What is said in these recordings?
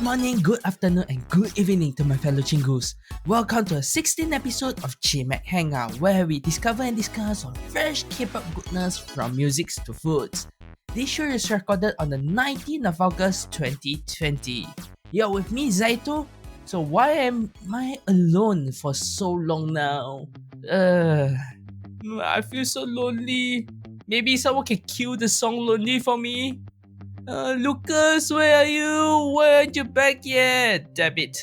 Good morning, good afternoon, and good evening to my fellow chingus. Welcome to a 16th episode of Chimaek Hangout, where we discover and discuss on fresh Kpop goodness from music to foods. This show is recorded on the 19th of August 2020. You're with me, Zaito. So why am I alone for so long now? I feel so lonely. Maybe someone can cue the song Lonely for me? Lucas, where are you? Why aren't you back yet? Damn it.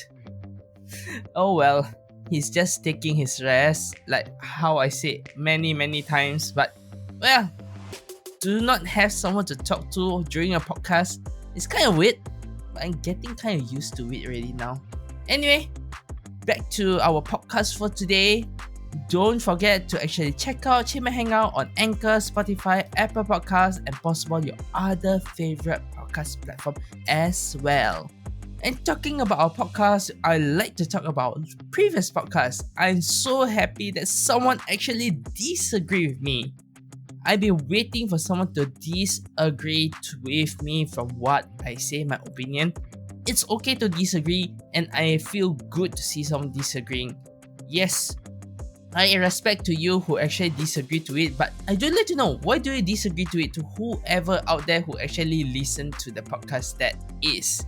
Oh well, he's just taking his rest, like how I said many times. But, well, do not have someone to talk to during a podcast. It's kind of weird, but I'm getting kind of used to it already now. Anyway, back to our podcast for today. Don't forget to actually check out Chimaek Hangout on Anchor, Spotify, Apple Podcasts, and possible your other favorite podcast platform as well. And talking about our podcast, I like to talk about previous podcasts. I'm so happy that someone actually disagreed with me. I've been waiting for someone to disagree with me from what I say, my opinion. It's okay to disagree, and I feel good to see someone disagreeing. Yes, I respect to you who actually disagree to it, but I do let you know, why do you disagree to it, to whoever out there who actually listen to the podcast that is.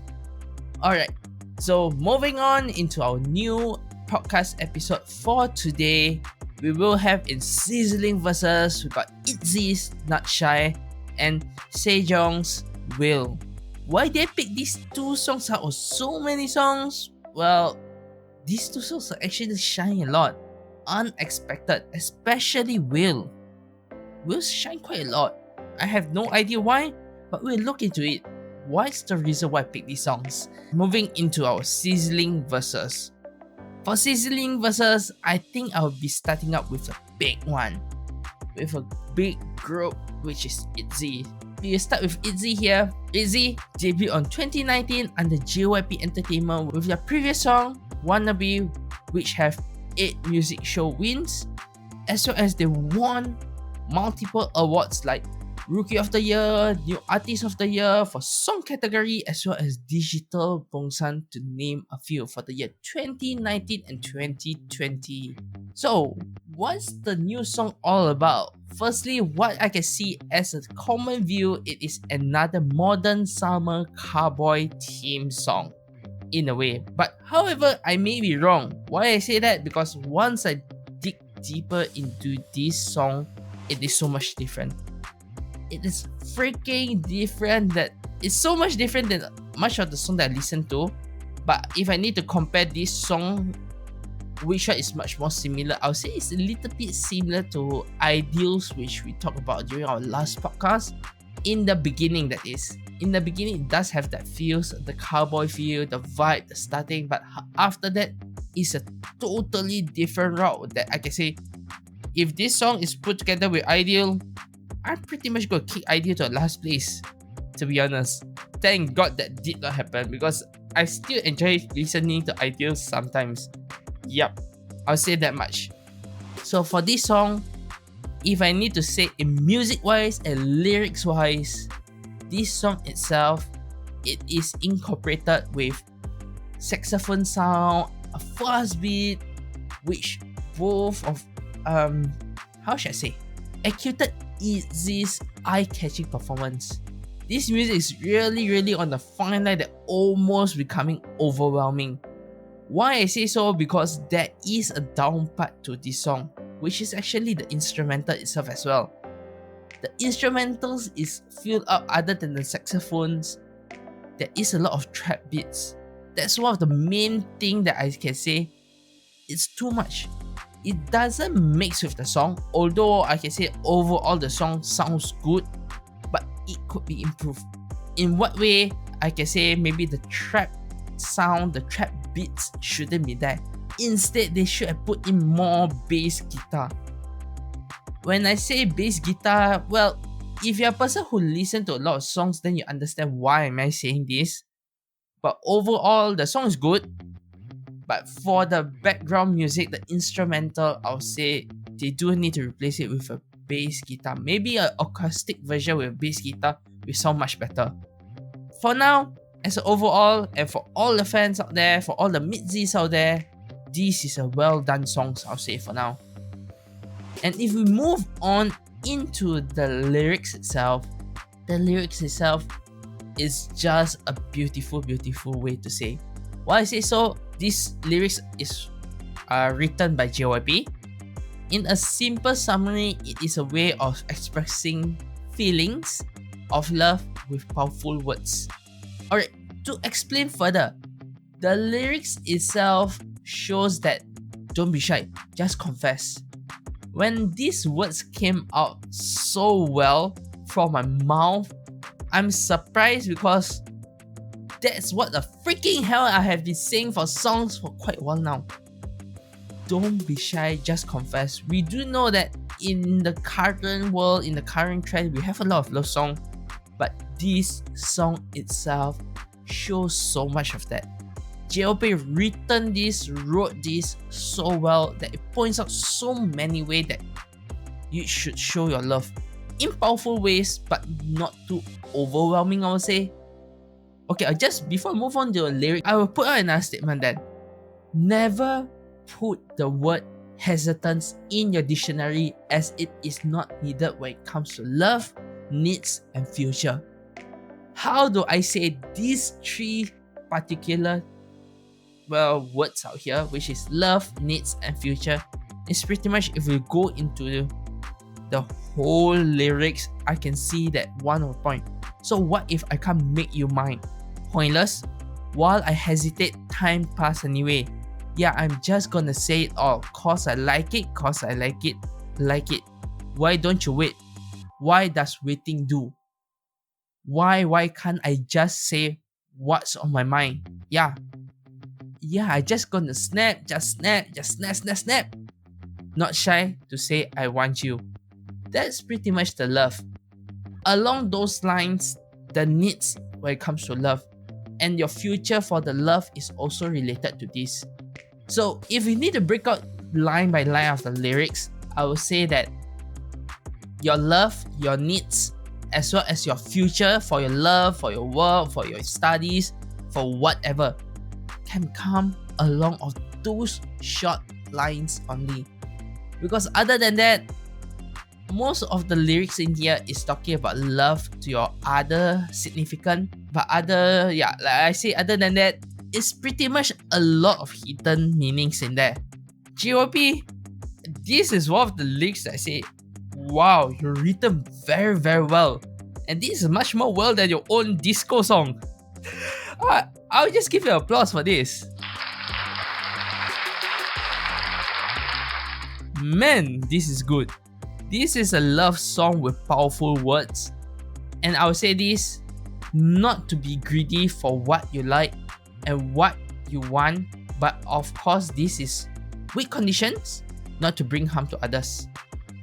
Alright, so moving on into our new podcast episode for today, we will have in Sizzling Versus, we got ITZY's Not Shy and Sejeong's Will. Why they pick these two songs out of so many songs? Well, these two songs are actually shining a lot. Unexpected, especially Will. Will shine quite a lot. I have no idea why, but we'll look into it. What's the reason why I picked these songs? Moving into our Sizzling Versus. For Sizzling Versus, I think I'll be starting up with a big one. With a big group, which is ITZY. We start with ITZY here. ITZY debuted on 2019 under JYP Entertainment with their previous song, Wannabe, which have 8 music show wins, as well as they won multiple awards like Rookie of the Year, New Artist of the Year for song category, as well as Digital Bongsan, to name a few, for the year 2019 and 2020. So, what's the new song all about? Firstly, what I can see as a common view, it is another modern summer cowboy theme song, in a way. But however, I may be wrong. Why I say that? Because once I dig deeper into this song, it is so much different. It is freaking different. That it's so much different than much of the song that I listen to. But if I need to compare this song, which one is much more similar, I'll say it's a little bit similar to Ideals, which we talked about during our last podcast. In the beginning, that is. In the beginning, it does have that feels, the cowboy feel, the vibe, the starting, but after that, it's a totally different route that I can say, if this song is put together with Ideal, I'm pretty much gonna kick Ideal to last place, to be honest. Thank God that did not happen, because I still enjoy listening to Ideal sometimes. Yup, I'll say that much. So for this song, if I need to say in music-wise and lyrics-wise, this song itself, it is incorporated with saxophone sound, a fast beat, which both of how should I say, executed ITZY's eye-catching performance. This music is really on the fine line that almost becoming overwhelming. Why I say so? Because there is a down part to this song, which is actually the instrumental itself as well. The instrumentals is filled up other than the saxophones. There is a lot of trap beats. That's one of the main thing that I can say. It's too much. It doesn't mix with the song, although I can say overall the song sounds good, but it could be improved. In what way? I can say maybe the trap sound, the trap beats shouldn't be there. Instead, they should have put in more bass guitar. When I say bass guitar, well, if you're a person who listens to a lot of songs, then you understand why am I saying this. But overall, the song is good. But for the background music, the instrumental, I'll say they do need to replace it with a bass guitar. Maybe an acoustic version with bass guitar will sound much better. For now, As an overall, and for all the fans out there, for all the ITZYs out there, this is a well done song, I'll say for now. And if we move on into the lyrics itself is just a beautiful way to say. Why I say so, this lyrics is written by JYP. In a simple summary, it is a way of expressing feelings of love with powerful words. Alright, to explain further, the lyrics itself shows that don't be shy, just confess. When these words came out so well from my mouth, I'm surprised because that's what the freaking hell I have been saying for songs for quite a while now. Don't be shy, just confess. We do know that in the current world, in the current trend, we have a lot of love songs, but this song itself shows so much of that. JYP wrote this so well that it points out so many ways that you should show your love in powerful ways, but not too overwhelming, I would say. Okay, just before I move on to the lyric, I will put out another statement that never put the word hesitance in your dictionary, as it is not needed when it comes to love, needs, and future. How do I say these three particular words out here, which is love, needs, and future? It's pretty much, if we go into the whole lyrics, I can see that one of point. So what if I can't make you mine? Pointless. While I hesitate, time pass anyway. Yeah, I'm just gonna say it all. Cause I like it, like it. Why don't you wait? Why does waiting do? Why can't I just say what's on my mind? Yeah, I just gonna snap. Not shy to say I want you. That's pretty much the love. Along those lines, the needs when it comes to love, and your future for the love is also related to this. So if we need to break out line by line of the lyrics, I would say that your love, your needs, as well as your future for your love, for your work, for your studies, for whatever, can come along of those short lines only. Because other than that, most of the lyrics in here is talking about love to your other significant, but other than that, it's pretty much a lot of hidden meanings in there. JYP, this is one of the lyrics that I say, wow, you're written very well. And this is much more well than your own disco song. I'll just give you applause for this. Man, this is good. This is a love song with powerful words. And I would say this, not to be greedy for what you like and what you want, but of course this is with conditions, not to bring harm to others.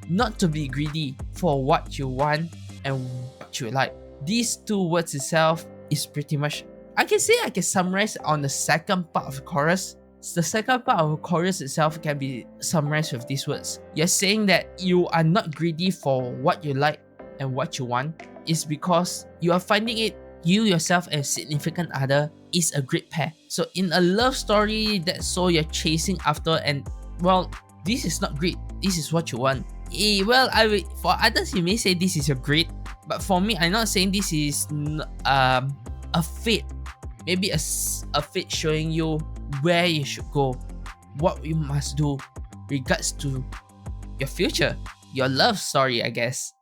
Not to be greedy for what you want and what you like. These two words itself is pretty much, I can summarize on the second part of the chorus. The second part of the chorus itself can be summarized with these words. You're saying that you are not greedy for what you like and what you want, is because you are finding it, you yourself and significant other is a great pair. So in a love story, that's so you're chasing after, and well, this is not great. This is what you want. For others, you may say this is your great, but for me, I'm not saying this is a fate. Maybe a fate showing you where you should go, what you must do regards to your future, your love story, I guess.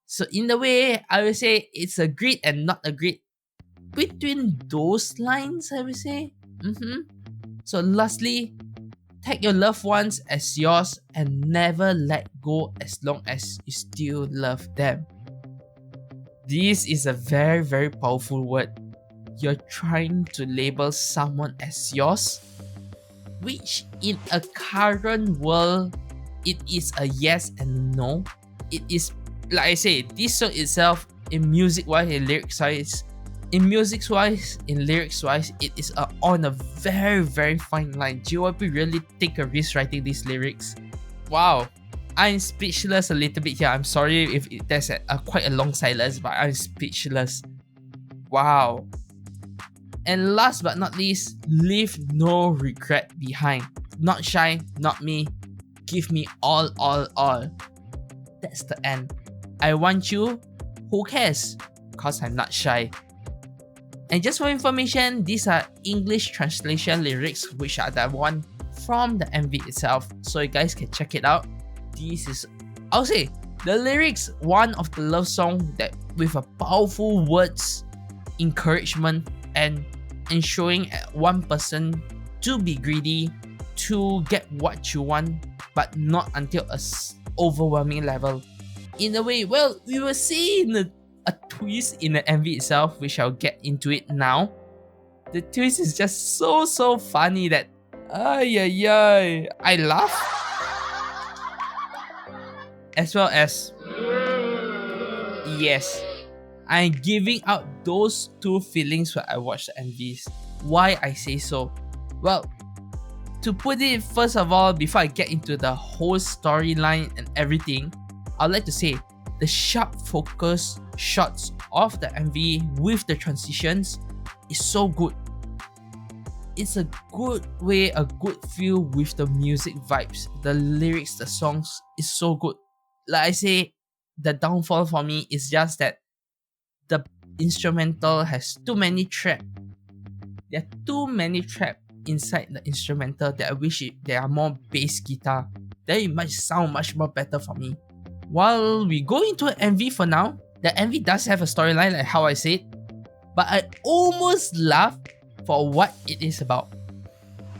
So in the way, I would say it's a great and not a great. Between those lines, I would say. So lastly, take your loved ones as yours and never let go as long as you still love them. This is a very powerful word. You're trying to label someone as yours, which in a current world, it is a yes and no. It is, like I say, this song itself, in music-wise, in lyrics-wise, it is on a very fine line. JYP really take a risk writing these lyrics. Wow, I'm speechless a little bit here. I'm sorry if there's quite a long silence, but I'm speechless. Wow. And last but not least, leave no regret behind. Not shy, not me. Give me all. That's the end. I want you. Who cares? Cause I'm not shy. And just for information, these are English translation lyrics, which are the one from the MV itself. So you guys can check it out. This is, I'll say, the lyrics, one of the love song that with a powerful words, encouragement, and ensuring one person to be greedy, to get what you want, but not until a overwhelming level. In a way, well, we will see a twist in the MV itself, which I'll get into it now. The twist is just so funny that I laugh. As well as, yes, I'm giving out those two feelings when I watch the MVs. Why I say so? Well, to put it first of all, before I get into the whole storyline and everything, I'd like to say the sharp focus shots of the MV with the transitions is so good. It's a good way, a good feel with the music vibes, the lyrics, the songs is so good. Like I say, the downfall for me is just that the instrumental has too many traps. There are too many traps inside the instrumental that I wish there are more bass guitar. Then it might sound much more better for me. While we go into an MV for now, the MV does have a storyline like how I said, but I almost laugh for what it is about.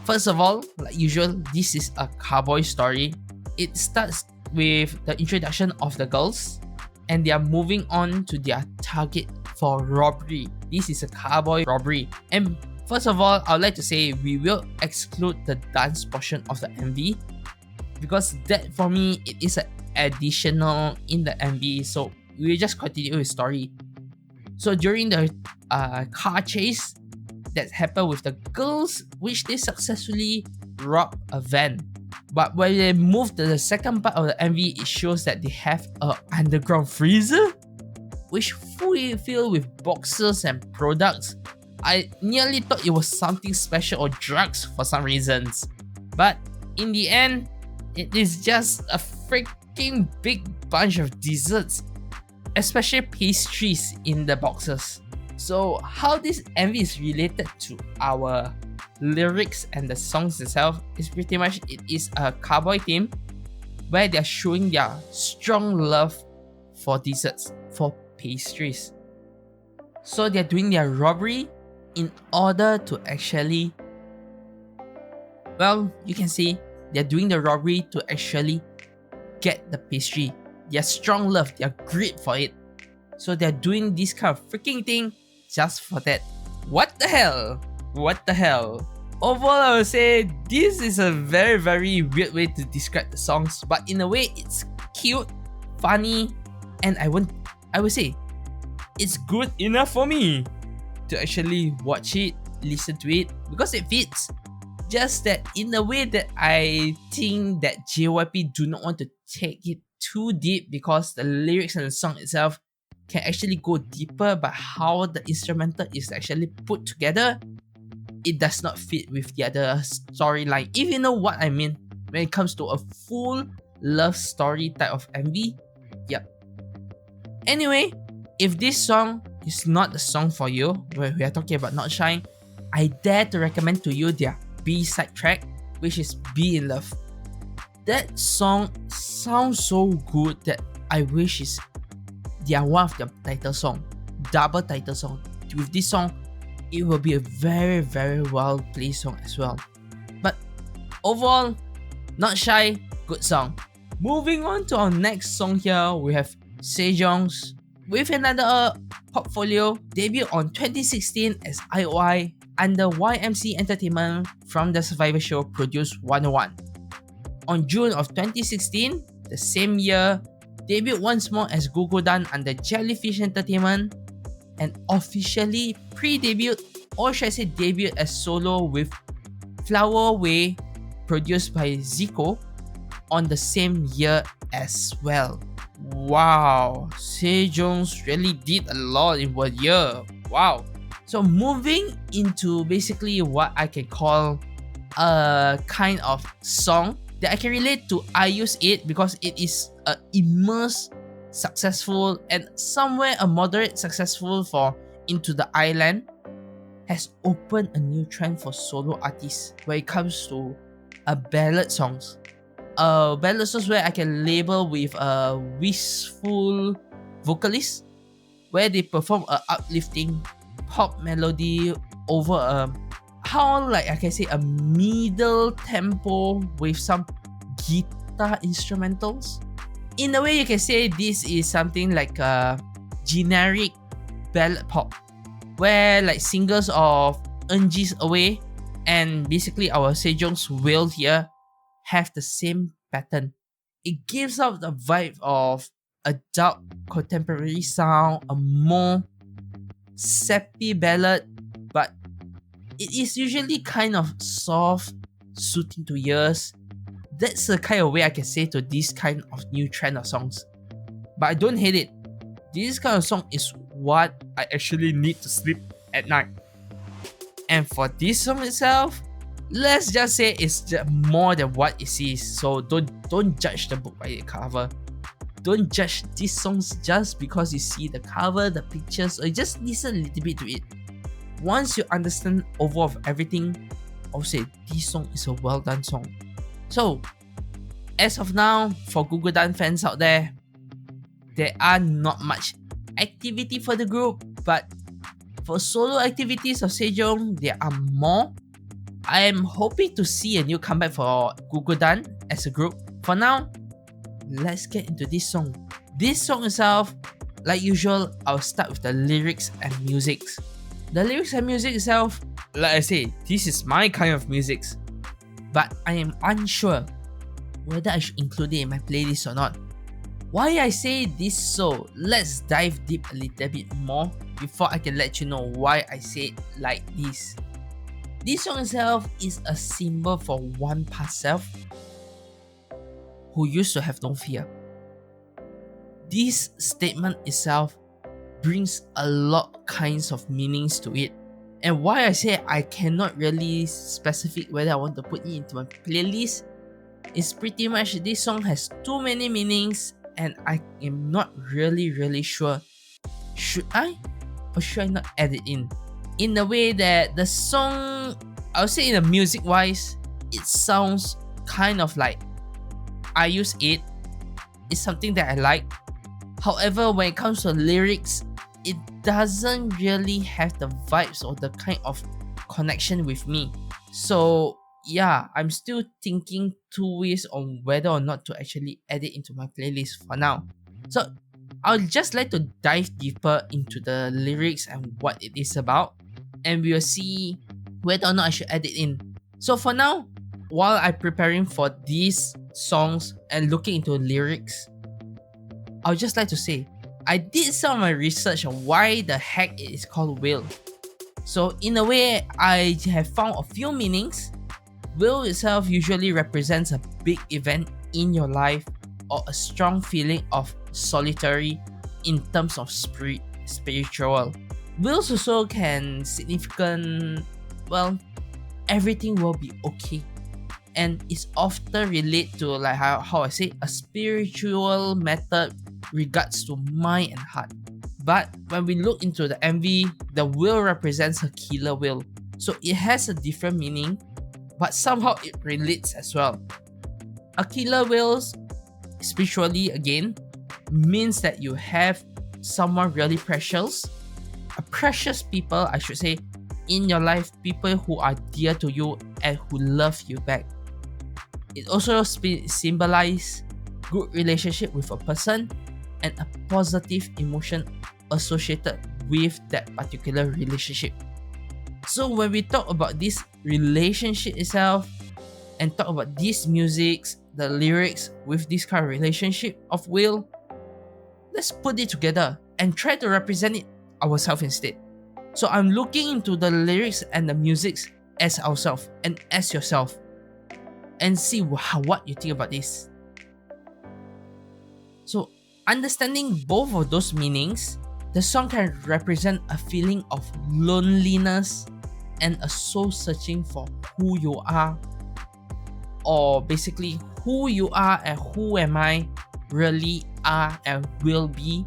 First of all, like usual, this is a cowboy story. It starts with the introduction of the girls and they are moving on to their target for robbery. This is a cowboy robbery. And first of all, I would like to say we will exclude the dance portion of the MV because that for me, it is an additional in the MV. So we will just continue with story. So during the car chase that happened with the girls, which they successfully robbed a van. But when they move to the second part of the MV, it shows that they have an underground freezer, which fully filled with boxes and products. I nearly thought it was something special or drugs for some reasons. But in the end, it is just a freaking big bunch of desserts, especially pastries in the boxes. So how this MV is related to our lyrics and the songs itself is pretty much it is a cowboy theme where they're showing their strong love for desserts, for pastries. So they're doing their robbery in order to actually, well, you can see they're doing the robbery to actually get the pastry. Their strong love, their greed for it. So they're doing this kind of freaking thing just for that. What the hell? What the hell? Overall, I would say this is a very weird way to describe the songs, but in a way it's cute, funny, and I would say it's good enough for me to actually watch it, listen to it, because it fits. Just that in a way that I think that JYP do not want to take it too deep because the lyrics and the song itself can actually go deeper, but how the instrumental is actually put together, it does not fit with the other storyline. If you know what I mean when it comes to a full love story type of MV, yep. Anyway, if this song is not the song for you, where we are talking about Not Shy, I dare to recommend to you their B-side track, which is Be in Love. That song sounds so good that I wish is their one of their title song, double title song. With this song, it will be a very well placed song as well. But overall, Not Shy, good song. Moving on to our next song here, we have Sejeong's with another portfolio debut on 2016 as IOI under YMC Entertainment from the Survivor Show Produce 101. On June of 2016, the same year, debuted once more as Gugudan under Jellyfish Entertainment and officially pre-debuted, or should I say debuted as solo with Flower Way produced by Zico on the same year as well. Wow, Sejeong really did a lot in 1 year. Wow. So moving into basically what I can call a kind of song that I can relate to I Use It, because it is a immerse, successful, and somewhere a moderate successful for Into the Island, has opened a new trend for solo artists when it comes to a ballad songs. Ballad songs where I can label with a wistful vocalist, where they perform a uplifting pop melody over a, how like I can say, a middle tempo with some guitar instrumentals. In a way, you can say this is something like a generic ballad pop, where like singers of Eunji's Away and basically our Sejeong's Will here have the same pattern. It gives out the vibe of a dark contemporary sound, a more sappy ballad, but it is usually kind of soft, soothing to ears. That's the kind of way I can say to this kind of new trend of songs. But I don't hate it. This kind of song is what I actually need to sleep at night. And for this song itself, let's just say it's just more than what it is. So don't judge the book by the cover. Don't judge these songs just because you see the cover, the pictures, or you just listen a little bit to it. Once you understand overall of everything, I'll say this song is a well done song. So, as of now, for Gugudan fans out there are not much activity for the group, but for solo activities of Sejeong, there are more. I am hoping to see a new comeback for Gugudan as a group. For now, let's get into this song. This song itself, like usual, I'll start with the lyrics and music. The lyrics and music itself, like I say, this is my kind of music, but I am unsure whether I should include it in my playlist or not. Why I say this, so let's dive deep a little bit more before I can let you know why I say it like this. This song itself is a symbol for one past self who used to have no fear. This statement itself brings a lot kinds of meanings to it. And why I say I cannot really specify whether I want to put it into my playlist is pretty much this song has too many meanings and I am not really sure. Should I or should I not add it in? In the way that the song, I would say in the music wise, it sounds kind of like I Use It. It's something that I like. However, when it comes to lyrics, it doesn't really have the vibes or the kind of connection with me. So yeah, I'm still thinking two ways on whether or not to actually add it into my playlist for now. So I'll just like to dive deeper into the lyrics and what it is about, and we'll see whether or not I should add it in. So for now, while I'm preparing for these songs and looking into lyrics, I would just like to say, I did some of my research on why the heck it is called Will. So in a way, I have found a few meanings. Will itself usually represents a big event in your life or a strong feeling of solitary in terms of spiritual. Wills also can significant, well, everything will be okay. And it's often related to like how I say a spiritual method regards to mind and heart. But when we look into the MV, the will represents a killer will. So it has a different meaning, but somehow it relates as well. A killer will, spiritually again, means that you have someone really precious, a precious people I should say, in your life, people who are dear to you and who love you back. It also symbolizes good relationship with a person and a positive emotion associated with that particular relationship. So when we talk about this relationship itself and talk about these musics, the lyrics with this kind of relationship of will, let's put it together and try to represent it ourselves instead. So I'm looking into the lyrics and the musics as ourselves and as yourself and see what you think about this. So understanding both of those meanings, The song can represent a feeling of loneliness and a soul searching for who you are, or basically who you are and who am I really are and will be,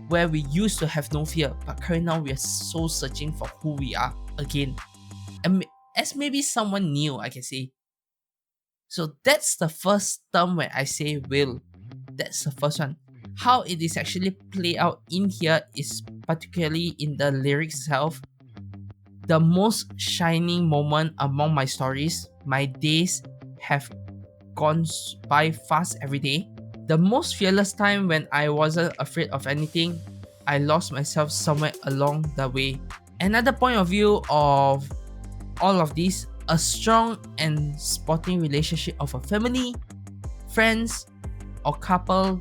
where we used to have no fear, but currently now we are so searching for who we are again. And as maybe someone new, I can say. So that's the first term where I say will. That's the first one. How it is actually play out in here is particularly in the lyrics itself. The most shining moment among my stories, my days have gone by fast every day. The most fearless time when I wasn't afraid of anything, I lost myself somewhere along the way. Another point of view of all of these, a strong and sporting relationship of a family, friends, or couple.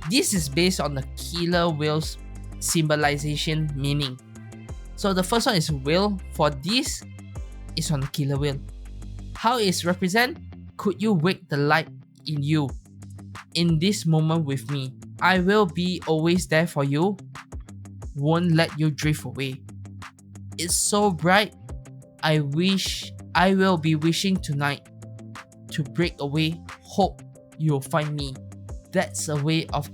This is based on the killer whale's symbolization meaning. So the first one is whale. For this is on the killer whale. How is represent? Could you wake the light in you in this moment with me? I will be always there for you. Won't let you drift away. It's so bright. I will be wishing tonight to break away. Hope you'll find me. That's a way of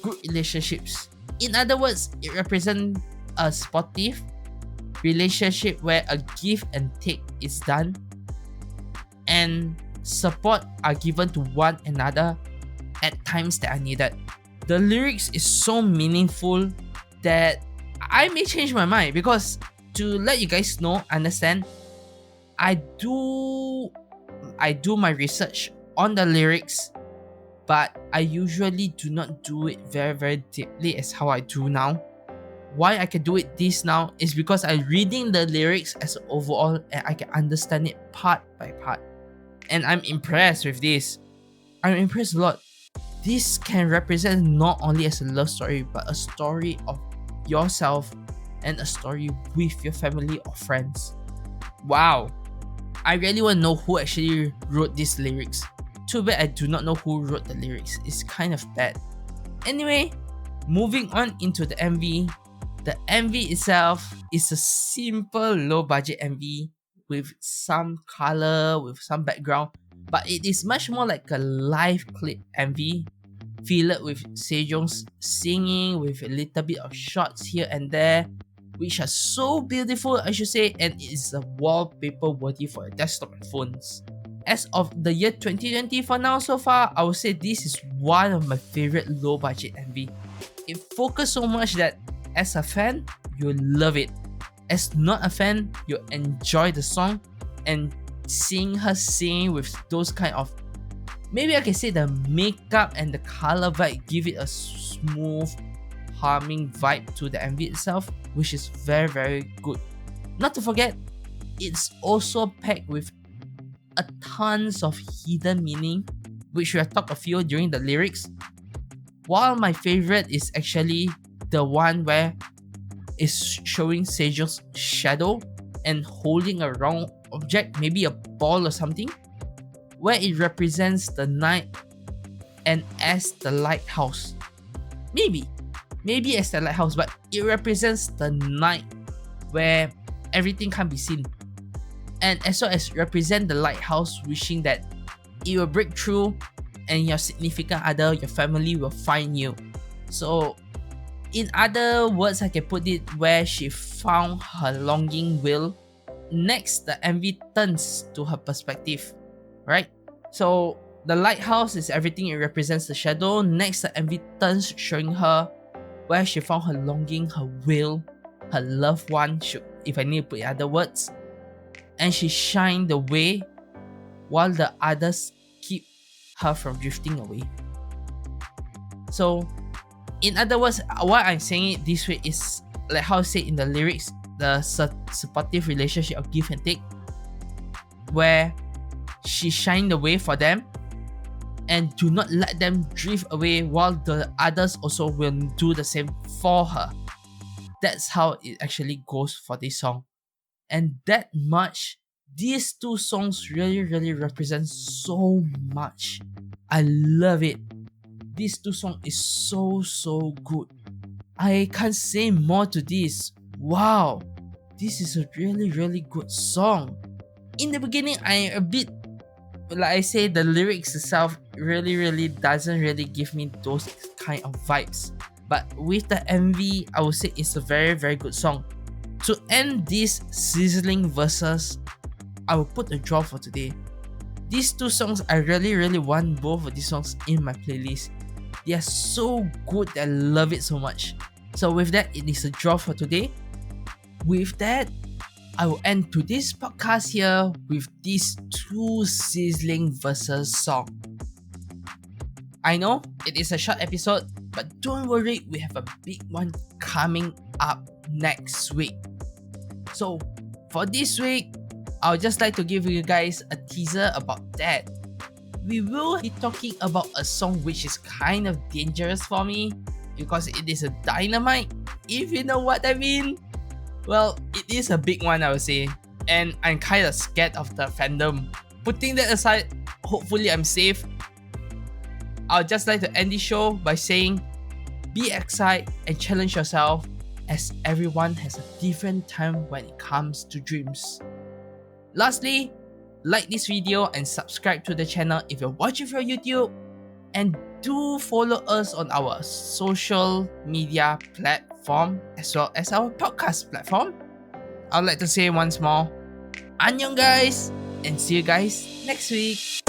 good relationships. In other words, it represents a sportive relationship where a give and take is done and support are given to one another at times that are needed. The lyrics is so meaningful that I may change my mind, because to let you guys know, understand, I do my research on the lyrics, but I usually do not do it very, very deeply as how I do now. Why I can do it this now is because I'm reading the lyrics as overall and I can understand it part by part. And I'm impressed with this. I'm impressed a lot. This can represent not only as a love story, but a story of yourself and a story with your family or friends. Wow. I really want to know who actually wrote these lyrics. Too bad I do not know who wrote the lyrics. It's kind of bad. Anyway, moving on into the MV. The MV itself is a simple low budget MV with some color, with some background, but it is much more like a live clip MV, filled with Sejeong's singing with a little bit of shots here and there, which are so beautiful, I should say, and it is a wallpaper worthy for your desktop and phones. As of the year 2020 for now so far, I would say this is one of my favorite low budget MV. It focused so much that as a fan, you love it. As not a fan, you enjoy the song, and seeing her sing with those kind of, maybe I can say the makeup and the color vibe give it a smooth, harming vibe to the MV itself, which is very, very good. Not to forget, it's also packed with a tons of hidden meaning, which we have talked a few during the lyrics. While my favorite is actually the one where it's showing Sejeong's shadow and holding a round object, maybe a ball or something, where it represents the night and as the lighthouse. Maybe as the lighthouse, but it represents the night where everything can't be seen. And as well as represent the lighthouse, wishing that it will break through and your significant other, your family will find you. So in other words, I can put it where she found her longing will. Next, the MV turns to her perspective, right? So the lighthouse is everything, it represents the shadow. Next, the MV turns, showing her where she found her longing, her will, her loved one, if I need to put in other words. And she shined the way while the others keep her from drifting away. So in other words, why I'm saying it this way is like how I say in the lyrics, the supportive relationship of give and take, where she shined the way for them and do not let them drift away, while the others also will do the same for her. That's how it actually goes for this song. And that much, these two songs really, really represent so much. I love it. These two songs is so good. I can't say more to this. Wow, this is a really good song. In the beginning, I a bit, like I say, the lyrics itself really doesn't really give me those kind of vibes. But with the MV, I would say it's a very good song. To end this Sizzling Versus, I will put a draw for today. These two songs, I really want both of these songs in my playlist. They are so good that I love it so much. So with that, it is a draw for today. With that, I will end today's podcast here with these two Sizzling Versus songs. I know it is a short episode, but don't worry, we have a big one coming up next week. So for this week, I would just like to give you guys a teaser about that. We will be talking about a song which is kind of dangerous for me because it is a dynamite, if you know what I mean. Well, it is a big one, I would say, and I'm kind of scared of the fandom. Putting that aside, hopefully I'm safe. I would just like to end this show by saying, be excited and challenge yourself, as everyone has a different time when it comes to dreams. Lastly, like this video and subscribe to the channel if you're watching from YouTube, and do follow us on our social media platform as well as our podcast platform. I'd like to say once more, annyeong guys, and see you guys next week.